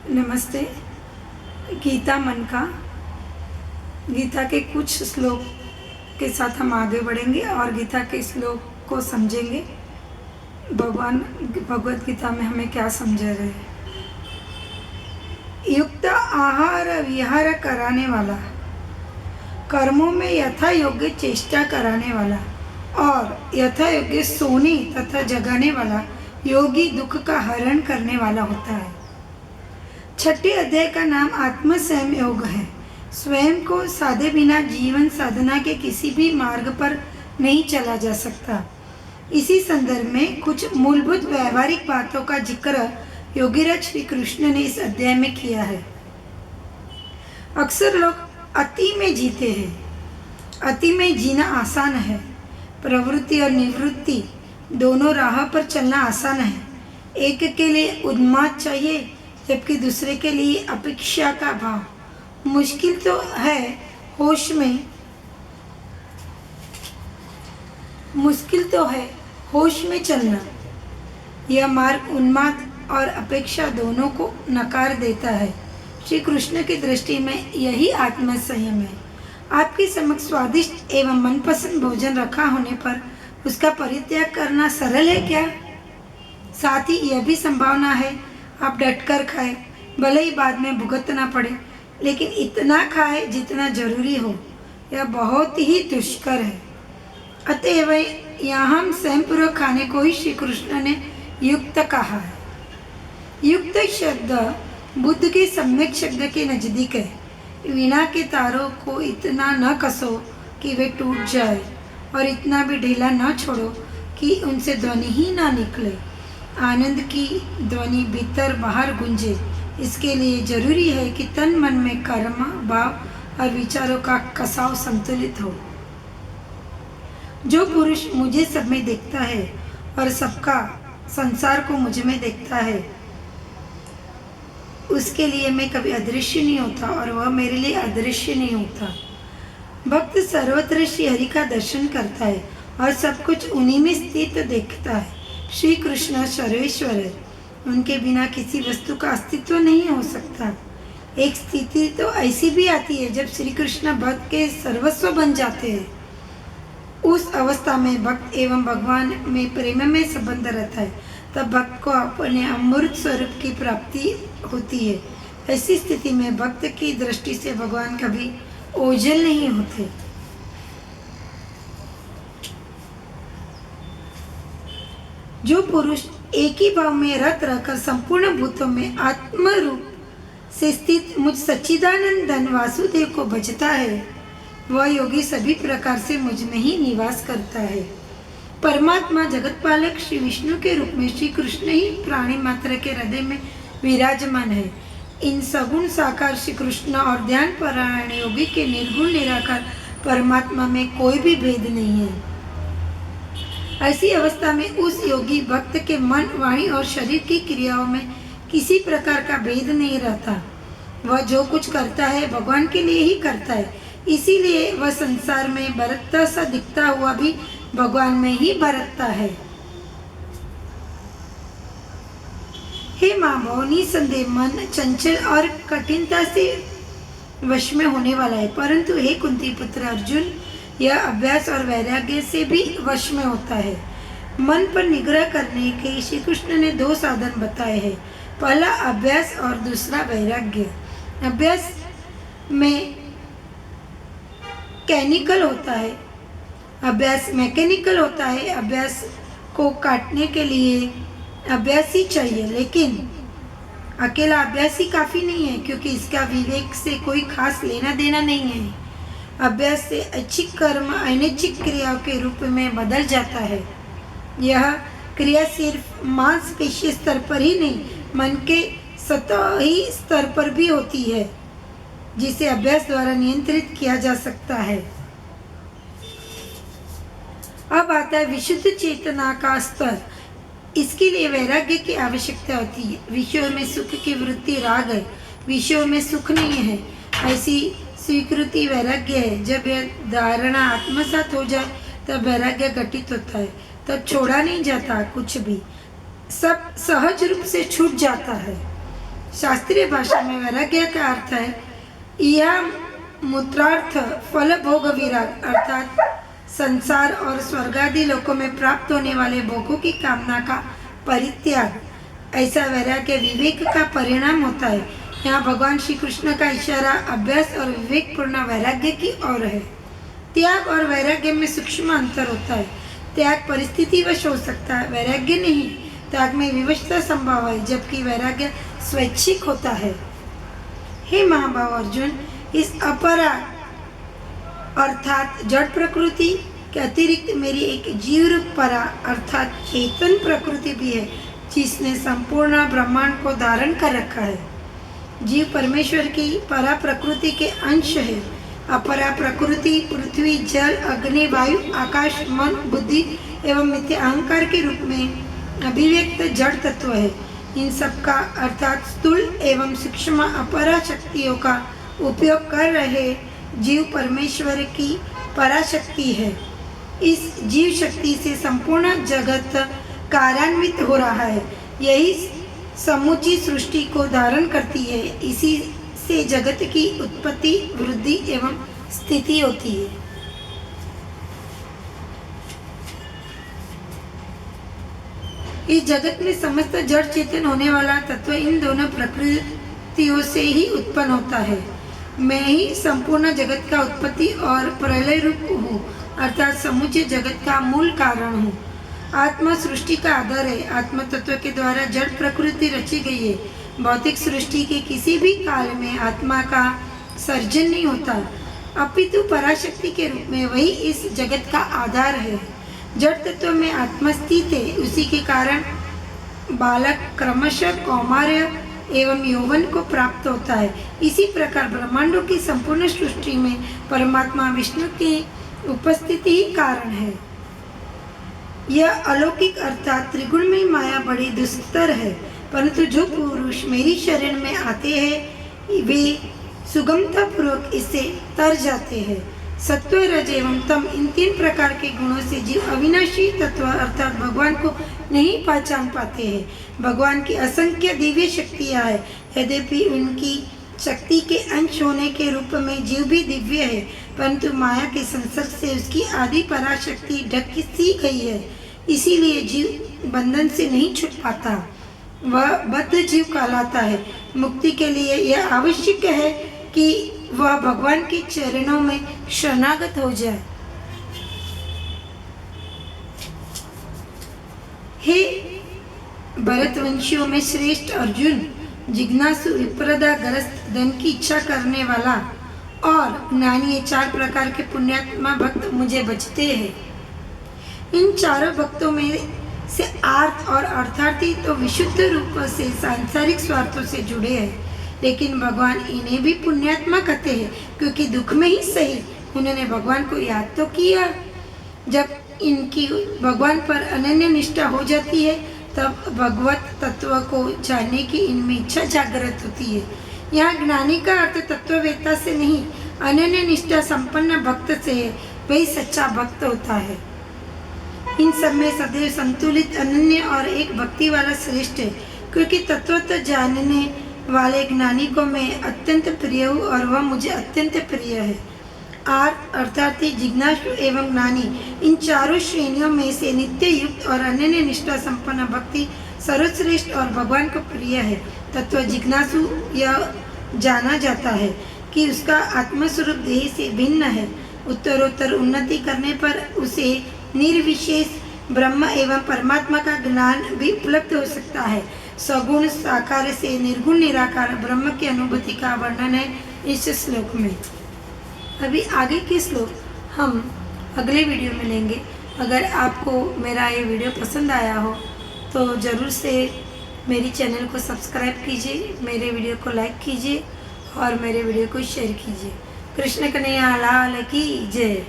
नमस्ते। गीता मन का गीता के कुछ श्लोक के साथ हम आगे बढ़ेंगे और गीता के श्लोक को समझेंगे। भगवान भगवत गीता में हमें क्या समझा रहे हैं। युक्त आहार विहार कराने वाला, कर्मों में यथा योग्य चेष्टा कराने वाला और यथा योग्य सोने तथा जगाने वाला योगी दुख का हरण करने वाला होता है। छठे अध्याय का नाम आत्म संयम योग है। स्वयं को साधे बिना जीवन साधना के किसी भी मार्ग पर नहीं चला जा सकता। इसी संदर्भ में कुछ मूलभूत व्यवहारिक बातों का जिक्र योगीराज श्री कृष्ण ने इस अध्याय में किया है। अक्सर लोग अति में जीते हैं। अति में जीना आसान है। प्रवृत्ति और निवृत्ति दोनों राह पर चलना आसान है। एक के लिए उन्माद चाहिए जबकि दूसरे के लिए अपेक्षा का भाव। मुश्किल तो है होश में चलना। यह मार्ग उन्माद और अपेक्षा दोनों को नकार देता है। श्री कृष्ण की दृष्टि में यही आत्म संयम है। आपके समक्ष स्वादिष्ट एवं मनपसंद भोजन रखा होने पर उसका परित्याग करना सरल है क्या? साथ ही यह भी संभावना है आप डटकर खाएं, भले ही बाद में भुगतना पड़े, लेकिन इतना खाएं जितना जरूरी हो। यह बहुत ही दुष्कर है। अतएव यहाँ हम स्वयंपूर्वक खाने को ही श्री कृष्ण ने युक्त कहा है। युक्त शब्द बुद्ध के सम्यक शब्द के नजदीक है। वीणा के तारों को इतना न कसो कि वे टूट जाए और इतना भी ढीला न छोड़ो कि उनसे ध्वनि ही ना निकले। आनंद की ध्वनि भीतर बाहर गूंजे। इसके लिए जरूरी है कि तन मन में कर्म भाव और विचारों का कसाव संतुलित हो। जो पुरुष मुझे सब में देखता है और सबका संसार को मुझ में देखता है, उसके लिए मैं कभी अदृश्य नहीं होता और वह मेरे लिए अदृश्य नहीं होता। भक्त सर्वत्र श्री हरि का दर्शन करता है और सब कुछ उन्हीं में स्थित देखता है। श्री कृष्ण सर्वेश्वर है। उनके बिना किसी वस्तु का अस्तित्व नहीं हो सकता। एक स्थिति तो ऐसी भी आती है जब श्री कृष्ण भक्त के सर्वस्व बन जाते हैं। उस अवस्था में भक्त एवं भगवान में प्रेम में संबंध रहता है। तब भक्त को अपने अमृत स्वरूप की प्राप्ति होती है। ऐसी स्थिति में भक्त की दृष्टि से भगवान कभी ओझल नहीं होते। जो पुरुष एक ही भाव में रत रहकर संपूर्ण भूतों में आत्म रूप से स्थित मुझ सच्चिदानंद वासुदेव को भजता है, वह योगी सभी प्रकार से मुझ में ही निवास करता है। परमात्मा जगतपालक श्री विष्णु के रूप में श्री कृष्ण ही प्राणी मात्र के हृदय में विराजमान है। इन सगुण साकार श्री कृष्ण और ध्यान परायण योगी के निर्गुण निराकार परमात्मा में कोई भी भेद नहीं है। ऐसी अवस्था में उस योगी भक्त के मन वाणी और शरीर की क्रियाओं में किसी प्रकार का भेद नहीं रहता। वह जो कुछ करता है भगवान के लिए ही करता है। इसीलिए वह संसार में बरतता सा दिखता हुआ भी भगवान में ही बरतता है। हे माँ भवनी संदेह मन चंचल और कठिनता से वश में होने वाला है, परंतु हे कुंती पुत्र अर्जुन, यह अभ्यास और वैराग्य से भी वश में होता है। मन पर निग्रह करने के श्री कृष्ण ने दो साधन बताए हैं। पहला अभ्यास और दूसरा वैराग्य। अभ्यास में मैकेनिकल होता है। अभ्यास को काटने के लिए अभ्यास ही चाहिए, लेकिन अकेला अभ्यास ही काफ़ी नहीं है, क्योंकि इसका विवेक से कोई खास लेना देना नहीं है। अभ्यास से ऐच्छिक कर्म अनैच्छिक क्रियाओं के रूप में बदल जाता है। यह क्रिया सिर्फ मांसपेशीय स्तर पर ही नहीं, मन के सतही स्तर पर भी होती है, जिसे अभ्यास द्वारा नियंत्रित किया जा सकता है। अब आता है विशुद्ध चेतना का स्तर। इसके लिए वैराग्य की आवश्यकता होती है। विषयों में सुख की वृत्ति राग है, विषयों में सुख नहीं है, ऐसी स्वीकृति वैराग्य है। जब यह धारणा आत्मसात हो जाए तब वैराग्य घटित होता है। तब छोड़ा नहीं जाता कुछ भी, सब सहज रूप से छूट जाता है। शास्त्रीय भाषा में वैराग्य का अर्थ है यह मूत्रार्थ फल भोग विराग, अर्थात संसार और स्वर्गादि लोकों में प्राप्त होने वाले भोगों की कामना का परित्याग। ऐसा वैराग्य विवेक का परिणाम होता है। यहाँ भगवान श्री कृष्ण का इशारा अभ्यास और विवेकपूर्ण वैराग्य की ओर है। त्याग और वैराग्य में सूक्ष्म अंतर होता है। त्याग परिस्थितिवश हो सकता है, वैराग्य नहीं। त्याग में विवशता संभव है, जबकि वैराग्य स्वैच्छिक होता है। हे महाभाव अर्जुन, इस अपरा अर्थात जड़ प्रकृति के अतिरिक्त मेरी एक जीव रूप परा अर्थात चेतन प्रकृति भी है, जिसने संपूर्ण ब्रह्मांड को धारण कर रखा है। जीव परमेश्वर की परा प्रकृति के अंश है। अपरा प्रकृति पृथ्वी, जल, अग्नि, वायु, आकाश, मन, बुद्धि एवं मिथ्या अहंकार के रूप में अभिव्यक्त जड़ तत्व है। इन सब का अर्थात स्थूल एवं सूक्ष्म अपरा शक्तियों का उपयोग कर रहे जीव परमेश्वर की पराशक्ति है। इस जीव शक्ति से संपूर्ण जगत कार्यान्वित हो रहा है। यही समूची सृष्टि को धारण करती है। इसी से जगत की उत्पत्ति, वृद्धि एवं स्थिति होती है। इस जगत में समस्त जड़ चेतन होने वाला तत्व इन दोनों प्रकृतियों से ही उत्पन्न होता है। मैं ही संपूर्ण जगत का उत्पत्ति और प्रलय रूप हूँ, अर्थात समूचे जगत का मूल कारण हूँ। आत्मा सृष्टि का आधार है। आत्म तत्व के द्वारा जड़ प्रकृति रची गई है। भौतिक सृष्टि के किसी भी काल में आत्मा का सर्जन नहीं होता, अपितु पराशक्ति के रूप में वही इस जगत का आधार है। जड़ तत्व में आत्मा स्थित है। उसी के कारण बालक क्रमशः कौमार्य एवं यौवन को प्राप्त होता है। इसी प्रकार ब्रह्मांडों की संपूर्ण सृष्टि में परमात्मा विष्णु की उपस्थिति ही कारण है। यह अलौकिक अर्थात त्रिगुणमयी माया बड़ी दुस्तर है, परंतु जो पुरुष मेरी शरण में आते हैं वे सुगमता पूर्वक इससे तर जाते हैं। सत्व, रज एवं तम, इन तीन प्रकार के गुणों से जीव अविनाशी तत्व अर्थात भगवान को नहीं पहचान पाते हैं। भगवान की असंख्य दिव्य शक्तियाँ हैं, यद्यपि उनकी शक्ति के अंश होने के रूप में जीव भी दिव्य है, परंतु माया के संसर्ग से उसकी आदि पराशक्ति ढक सी गई है। इसीलिए जीव बंधन से नहीं छूट पाता, वह बद्ध जीव कहलाता है। मुक्ति के लिए यह आवश्यक है कि वह भगवान के चरणों में शरणागत हो जाए। हे भरतवंशियों में श्रेष्ठ अर्जुन, जिज्ञासु, विप्रदाग्रस्त, धन की इच्छा करने वाला और ज्ञानी, ये चार प्रकार के पुण्यात्मा भक्त मुझे बचते हैं। इन चारों भक्तों में से आर्थ और अर्थार्थी तो विशुद्ध रूप से सांसारिक स्वार्थों से जुड़े हैं, लेकिन भगवान इन्हें भी पुण्यात्मा कहते हैं, क्योंकि दुख में ही सही उन्होंने भगवान को याद तो किया। जब इनकी भगवान पर अनन्य निष्ठा हो जाती है, तब भगवत तत्व को जानने की इनमें इच्छा जागृत होती है। यहाँ ज्ञानी का अर्थ तत्ववेत्ता से नहीं, अनन्य निष्ठा संपन्न भक्त से है, वही सच्चा भक्त होता है। इन सब में सदैव संतुलित, अनन्य और एक भक्ति वाला श्रेष्ठ है, क्योंकि तत्वतः जानने वाले ज्ञानी को मैं अत्यंत प्रिय हूँ और वह मुझे अत्यंत प्रिय है। आर्थ अर्थात जिज्ञासु एवं ज्ञानी, इन चारों श्रेणियों में से नित्य युक्त और अनन्य निष्ठा संपन्न भक्ति सर्वश्रेष्ठ और भगवान को प्रिय है। तत्व जिज्ञासु यह जाना जाता है कि उसका आत्मस्वरूप देह से भिन्न है। उत्तरोत्तर उन्नति करने पर उसे निर्विशेष ब्रह्म एवं परमात्मा का ज्ञान भी उपलब्ध हो सकता है। सगुण साकार से निर्गुण निराकार ब्रह्म की अनुभूति का वर्णन है इस श्लोक में। अभी आगे के श्लोक हम अगले वीडियो में लेंगे। अगर आपको मेरा ये वीडियो पसंद आया हो तो ज़रूर से मेरी चैनल को सब्सक्राइब कीजिए, मेरे वीडियो को लाइक कीजिए और मेरे वीडियो को शेयर कीजिए। कृष्ण कन्हैया लाल की जय।